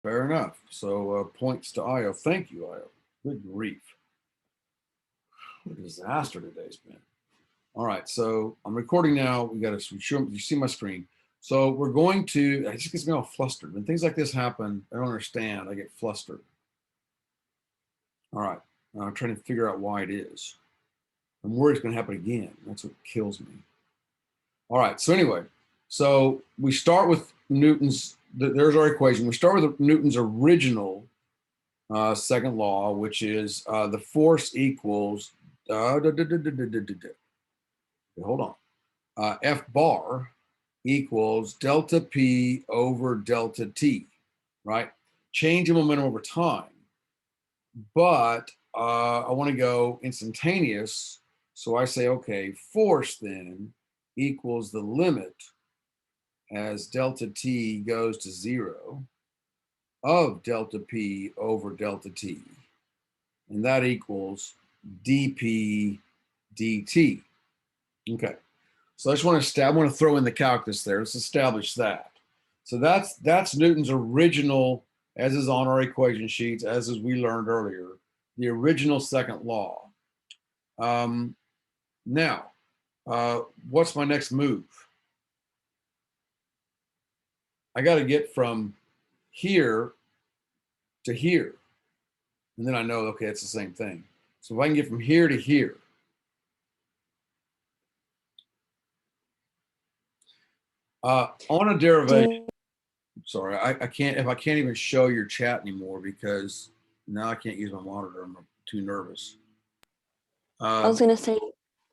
Fair enough. So points to Io. Thank you, Io. Good grief. What a disaster today's been. All right, so I'm recording now. We got to show you see my screen. So we're going to, it just gets me all flustered. When things like this happen, I don't understand. I get flustered. All right, I'm trying to figure out why it is. I'm worried it's going to happen again. That's what kills me. All right, so anyway, so we start with Newton's, there's our equation. We start with Newton's original second law, which is the force equals, hold on, F bar equals delta P over delta T, right? Change in momentum over time. But I want to go instantaneous. So I say, okay, force then equals the limit as delta T goes to 0 of delta P over delta T. And that equals dP dt. Okay. So I just want to throw in the calculus there. Let's establish that. So that's Newton's original, as is on our equation sheets, as we learned earlier, the original second law. Now, what's my next move? I got to get from here to here. And then I know, okay, it's the same thing. So if I can get from here to here, on a derivation, sorry, I can't even show your chat anymore because now I can't use my monitor. I'm too nervous. I was going to say,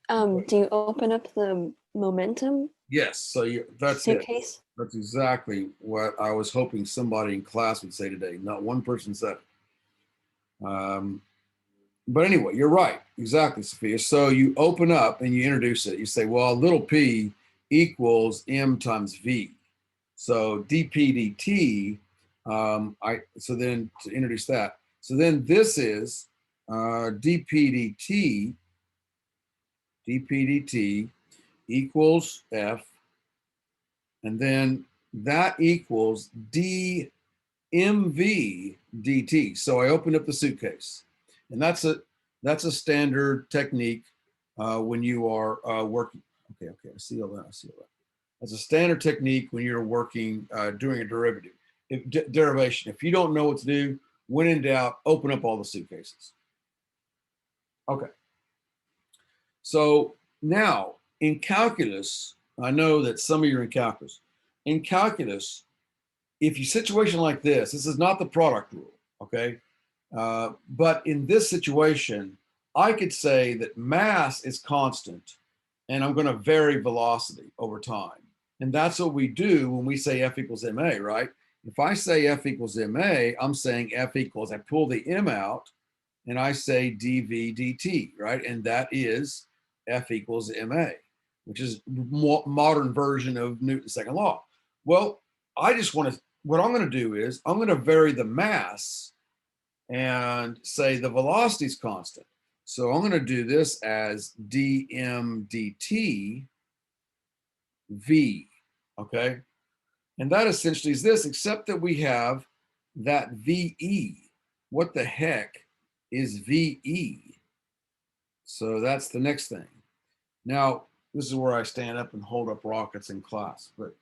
do you open up the momentum? Yes, so that's suitcase? It. That's exactly what I was hoping somebody in class would say today. Not one person said it. But anyway, you're right. Exactly, Sophia. So you open up and you introduce it. You say, well, little p equals m times v. So dp dt, so then to introduce that. So then this is dp dt equals f, and then that equals dmv dt. So I opened up the suitcase, and that's a standard technique when you are working. Okay, I see all that. That's a standard technique when you're working doing a derivative derivation. If you don't know what to do, when in doubt, open up all the suitcases. Okay. So now in calculus, I know that some of you are in calculus. In calculus, if you situation like this is not the product rule, okay? But in this situation, I could say that mass is constant and I'm going to vary velocity over time. And that's what we do when we say F equals ma, right? If I say F equals ma, I'm saying F equals, I pull the m out and I say dv dt, right? And that is F equals ma, which is more modern version of Newton's second law. Well, I just want to, what I'm going to do is I'm going to vary the mass and say the velocity is constant. So I'm going to do this as dm dt v, okay? And that essentially is this, except that we have that VE. What the heck is VE? So that's the next thing. Now, this is where I stand up and hold up rockets in class, but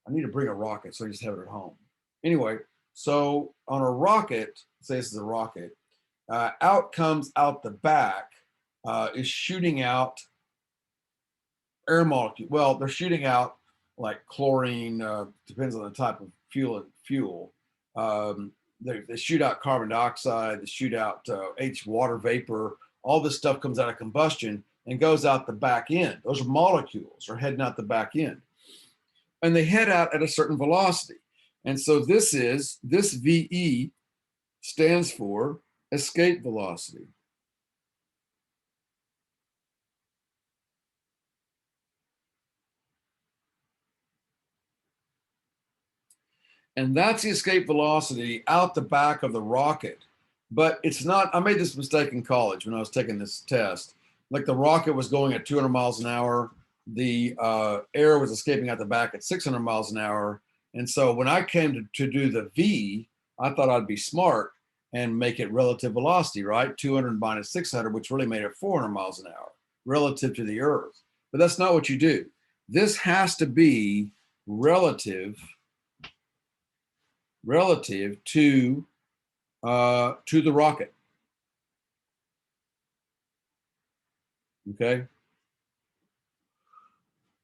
I need to bring a rocket, so I just have it at home. Anyway, so on a rocket, say this is a rocket, out comes out the back, is shooting out air molecule. Well, they're shooting out like chlorine, depends on the type of fuel. They shoot out carbon dioxide, they shoot out water vapor. All this stuff comes out of combustion and goes out the back end. Those molecules are heading out the back end. And they head out at a certain velocity. And so this VE stands for escape velocity. And that's the escape velocity out the back of the rocket. But it's not, I made this mistake in college when I was taking this test. Like the rocket was going at 200 miles an hour. The air was escaping out the back at 600 miles an hour. And so when I came to do the V, I thought I'd be smart and make it relative velocity, right? 200 minus 600, which really made it 400 miles an hour relative to the Earth. But that's not what you do. This has to be relative to the rocket. Okay.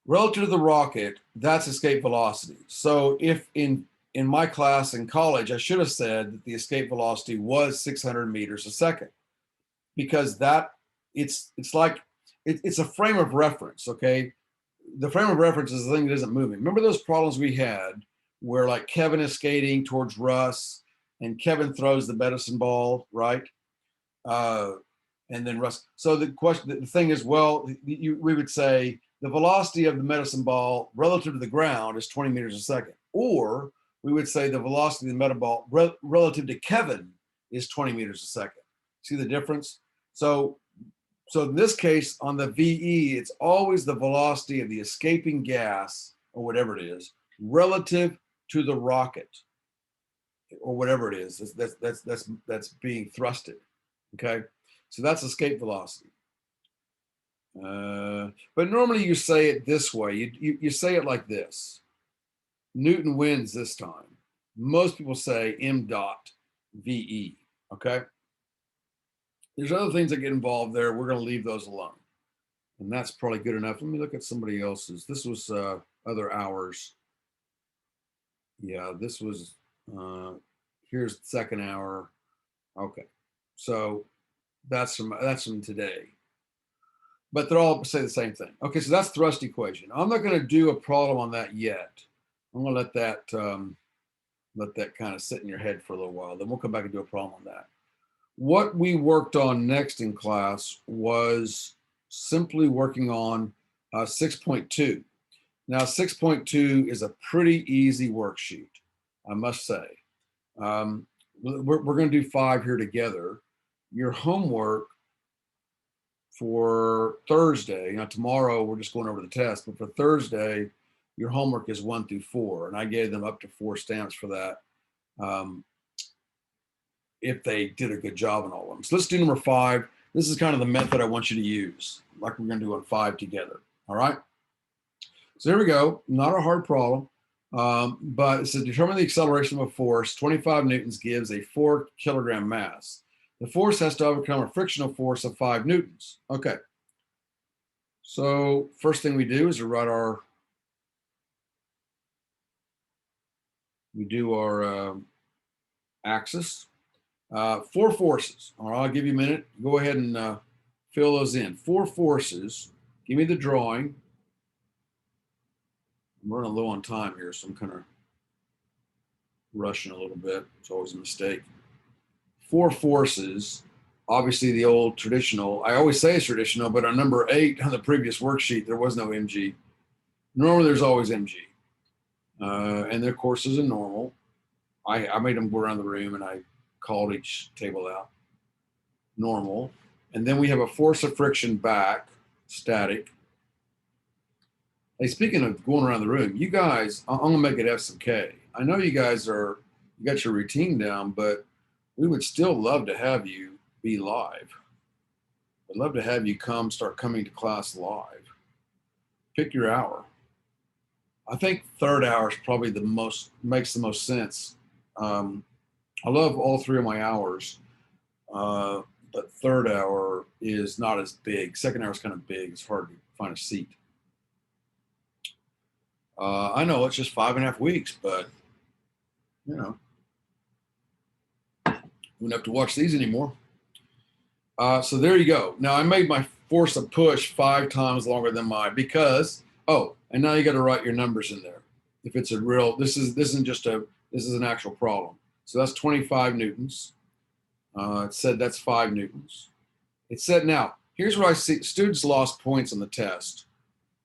Relative to the rocket, that's escape velocity. So if in my class in college, I should have said that the escape velocity was 600 meters a second, because that it's like it's a frame of reference. Okay, the frame of reference is the thing that isn't moving. Remember those problems we had where like Kevin is skating towards Russ and Kevin throws the medicine ball, right? And then Russ. So the question, the thing is, well, we would say the velocity of the medicine ball relative to the ground is 20 meters a second. Or we would say the velocity of the medicine ball relative to Kevin is 20 meters a second. See the difference? So in this case, on the VE, it's always the velocity of the escaping gas or whatever it is relative to the rocket or whatever it is that's being thrusted. Okay, so that's escape velocity. But normally you say it this way. You say it like this. Newton wins this time. Most people say m dot VE. Okay. There's other things that get involved there. We're going to leave those alone. And that's probably good enough. Let me look at somebody else's. This was other hours. Yeah, this was, here's the second hour. Okay. So that's from today. But they're all say the same thing. Okay, so that's thrust equation. I'm not going to do a problem on that yet. I'm going to let that kind of sit in your head for a little while. Then we'll come back and do a problem on that. What we worked on next in class was simply working on 6.2. Now, 6.2 is a pretty easy worksheet, I must say. We're going to do 5 here together. Your homework for Thursday, now tomorrow we're just going over the test, but for Thursday, your homework is 1 through 4, and I gave them up to 4 stamps for that if they did a good job on all of them. So let's do number 5. This is kind of the method I want you to use, like we're going to do on 5 together. All right. So here we go. Not a hard problem, but it says determine the acceleration of a force. 25 newtons gives a 4 kilogram mass. The force has to overcome a frictional force of 5 newtons. Okay. So first thing we do is we write our, axis. 4 forces. All right, I'll give you a minute. Go ahead and fill those in. 4 forces. Give me the drawing. I'm running low on time here, so I'm kind of rushing a little bit. It's always a mistake. 4 forces. Obviously, the old traditional. I always say it's traditional, but on number 8 on the previous worksheet, there was no mg. Normally, there's always mg. And their courses are normal. I made them go around the room and I called each table out. Normal. And then we have a force of friction back, static. Hey, speaking of going around the room, you guys, I'm gonna make it F sub K. I know you guys you got your routine down, but we would still love to have you be live. I'd love to have you start coming to class live. Pick your hour. I think third hour is probably makes the most sense. I love all 3 of my hours, but third hour is not as big. Second hour is kind of big. It's hard to find a seat. I know it's just 5.5 weeks, but you know, we don't have to watch these anymore. So there you go. Now I made my force of push 5 times longer than because, and now you got to write your numbers in there. If it's a real, this is an actual problem. So that's 25 newtons. It said that's 5 newtons. It said, now, here's what I see. Students lost points on the test.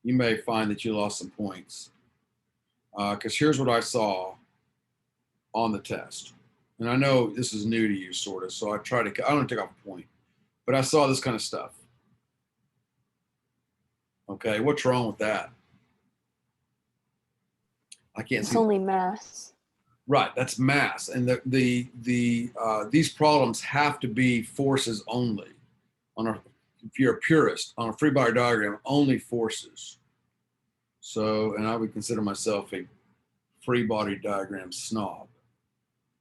You may find that you lost some points. Because here's what I saw on the test. And I know this is new to you, sort of, so I don't take off a point. But I saw this kind of stuff. Okay, what's wrong with that? I can't see. It's only mass. Right, that's mass, and these problems have to be forces only. On a, if you're a purist, on a free body diagram, only forces. So, and I would consider myself a free body diagram snob.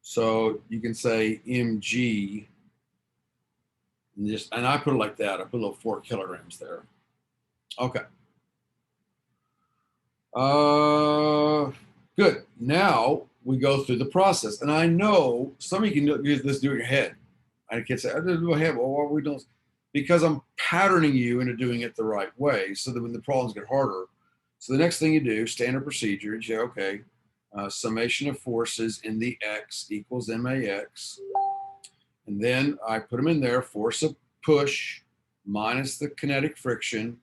So you can say mg, and I put it like that. I put a little 4 kilograms there. Okay. Good. Now we go through the process, and I know some of you can do this do it in your head. I can't say I do it in my head. Well, why are we doing? Because I'm patterning you into doing it the right way, so that when the problems get harder. So the next thing you do, standard procedure, is you say, okay, summation of forces in the x equals max, and then I put them in there. Force of push minus the kinetic friction.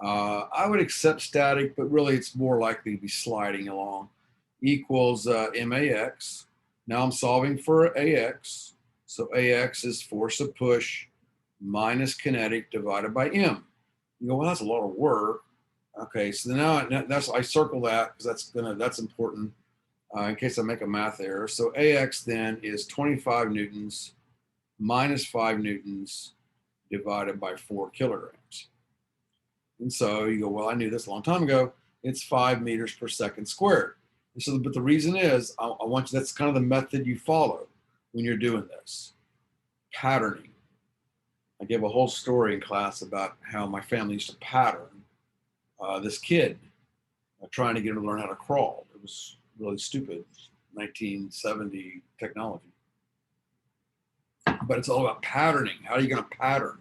I would accept static, but really it's more likely to be sliding along, equals max. Now I'm solving for ax. So ax is force of push minus kinetic divided by m. You go, well, that's a lot of work. Okay, so now I circle that because that's important in case I make a math error. So ax then is 25 newtons minus 5 newtons divided by 4 kilograms. And so you go, well, I knew this a long time ago. It's 5 meters per second squared. And so, but the reason is, I want you, that's kind of the method you follow when you're doing this. Patterning. I gave a whole story in class about how my family used to pattern this kid trying to get him to learn how to crawl. It was really stupid, 1970 technology. But it's all about patterning. How are you going to pattern?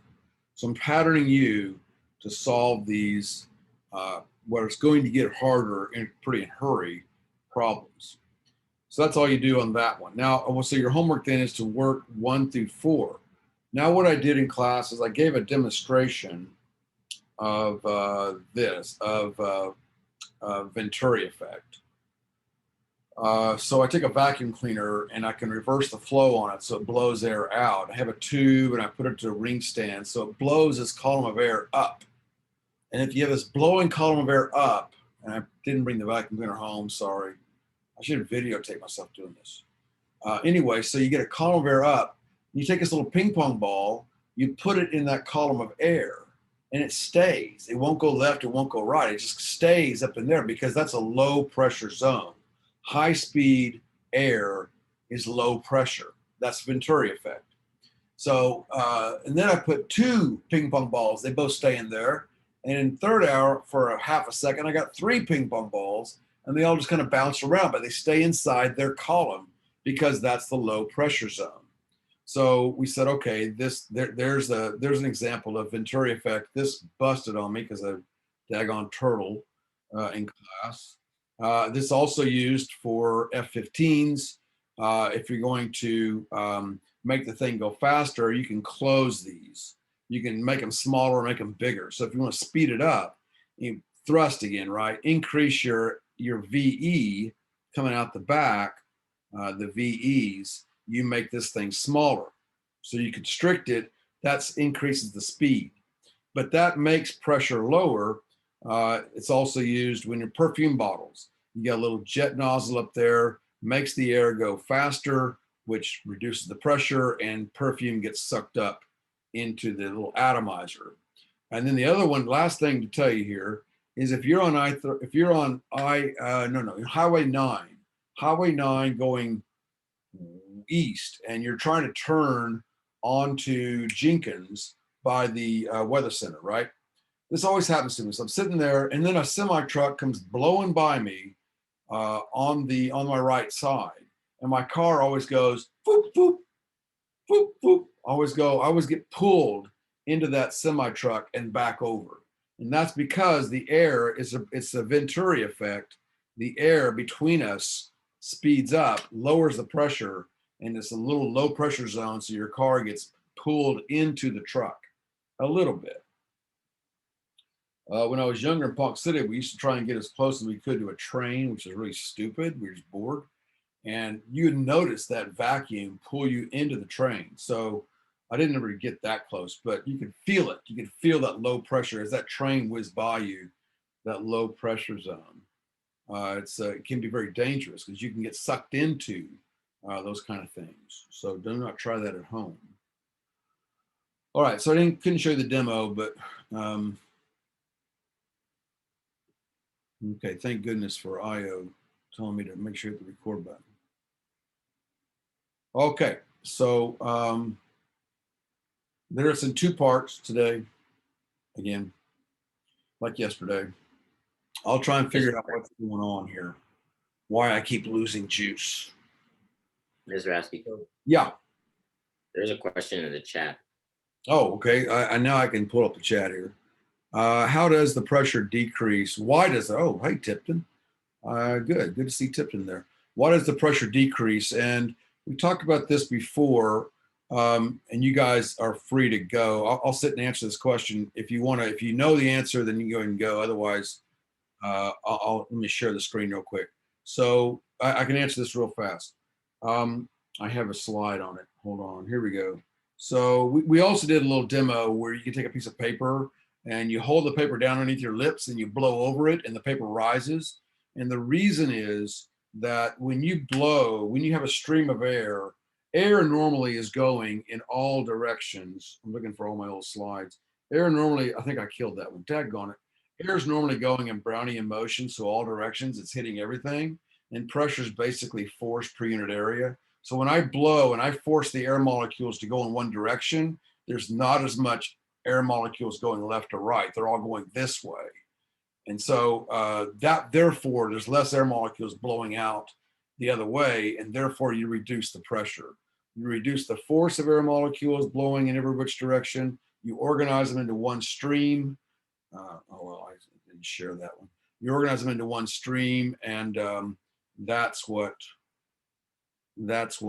So I'm patterning you to solve these, what is going to get harder in pretty hurry problems. So that's all you do on that one. Now, so your homework then is to work 1 through 4. Now, what I did in class is I gave a demonstration of Venturi effect. So I take a vacuum cleaner and I can reverse the flow on it so it blows air out. I have a tube and I put it to a ring stand so it blows this column of air up. And if you have this blowing column of air up, and I didn't bring the vacuum cleaner home, sorry. I should videotape myself doing this. Anyway, so you get a column of air up, you take this little ping pong ball, you put it in that column of air, and it stays. It won't go left, it won't go right. It just stays up in there because that's a low pressure zone. High speed air is low pressure. That's Venturi effect. So, and then I put 2 ping pong balls. They both stay in there. And in third hour, for a half a second, I got 3 ping pong balls, and they all just kind of bounce around, but they stay inside their column because that's the low pressure zone. So we said, okay, there's an example of Venturi effect. This busted on me because I'm a daggone turtle in class. This is also used for F-15s. If you're going to make the thing go faster, you can close these. You can make them smaller or make them bigger. So if you want to speed it up, you thrust again, right? Increase your VE coming out the back, the VEs, you make this thing smaller. So you constrict it, that increases the speed. But that makes pressure lower. It's also used when you're perfume bottles. You got a little jet nozzle up there, makes the air go faster, which reduces the pressure, and perfume gets sucked up into the little atomizer. And then the other one, last thing to tell you here, is if you're on Highway 9 going east, and you're trying to turn onto Jenkins by the weather center, right? This always happens to me. So I'm sitting there, and then a semi truck comes blowing by me on my right side, and my car always goes boop boop boop boop. I always get pulled into that semi truck and back over, and that's because the air it's a Venturi effect. The air between us speeds up, lowers the pressure, and it's a little low pressure zone, so your car gets pulled into the truck a little bit. When I was younger in Park City, we used to try and get as close as we could to a train, which is really stupid. We were just bored. And you'd notice that vacuum pull you into the train. So I didn't ever get that close, but you could feel it. You could feel that low pressure as that train whizzed by you, that low pressure zone. It can be very dangerous because you can get sucked into those kind of things. So do not try that at home. All right, so couldn't show you the demo, but okay, thank goodness for IO telling me to make sure you hit the record button. Okay, so there's in 2 parts today, again, like yesterday. I'll try and figure out what's going on here, why I keep losing juice. Mr. Rasky. Yeah. There's a question in the chat. Oh, okay. I now I can pull up the chat here. How does the pressure decrease? Why does it? Oh, hey, Tipton. Good to see Tipton there. Why does the pressure decrease? And we talked about this before, and you guys are free to go. I'll sit and answer this question. If you want to, if you know the answer, then you can go ahead and go. Otherwise, let me share the screen real quick. So I can answer this real fast. I have a slide on it. Hold on. Here we go. So we also did a little demo where you can take a piece of paper and you hold the paper down underneath your lips and you blow over it and the paper rises. And the reason is that when you blow, when you have a stream of air, air normally is going in all directions. I'm looking for all my old slides. Air normally, I think I killed that one. Daggone it. Air is normally going in Brownian motion, so all directions, it's hitting everything. And pressure is basically force per unit area. So when I blow and I force the air molecules to go in one direction, there's not as much air molecules going left or right. They're all going this way. And so therefore, there's less air molecules blowing out the other way, and therefore you reduce the pressure. You reduce the force of air molecules blowing in every which direction. You organize them into one stream. Oh, well, I didn't share that one. You organize them into one stream, and that's what lowers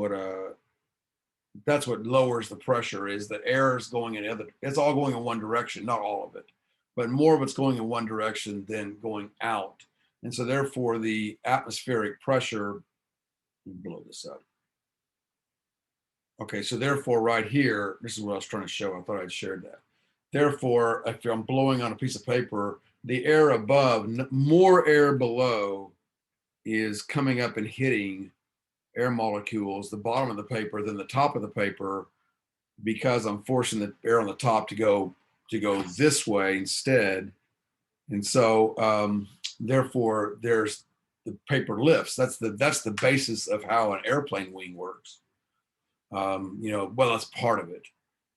the pressure, is that air is going in it's all going in one direction, not all of it, but more of it's going in one direction than going out. And so therefore the atmospheric pressure, let me blow this up. Okay, so therefore right here, this is what I was trying to show. I thought I'd shared that. Therefore, if I'm blowing on a piece of paper, the air above, more air below is coming up and hitting air molecules, the bottom of the paper, than the top of the paper, because I'm forcing the air on the top to go this way instead. And so therefore there's the paper lifts. That's the basis of how an airplane wing works. Well, that's part of it,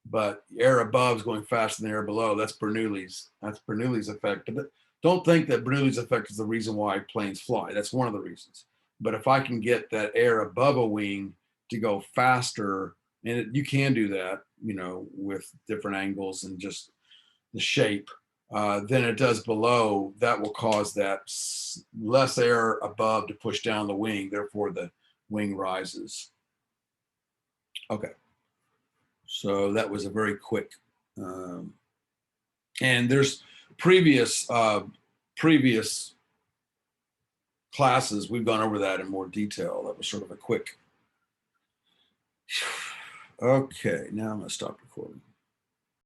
but air above is going faster than air below. That's Bernoulli's effect. But don't think that Bernoulli's effect is the reason why planes fly. That's one of the reasons. But if I can get that air above a wing to go faster, and you can do that, with different angles and just the shape, than it does below, that will cause that less air above to push down the wing. Therefore, the wing rises. Okay. So that was a very quick, and there's previous classes, we've gone over that in more detail. That was sort of a quick. Okay, now I'm going to stop recording.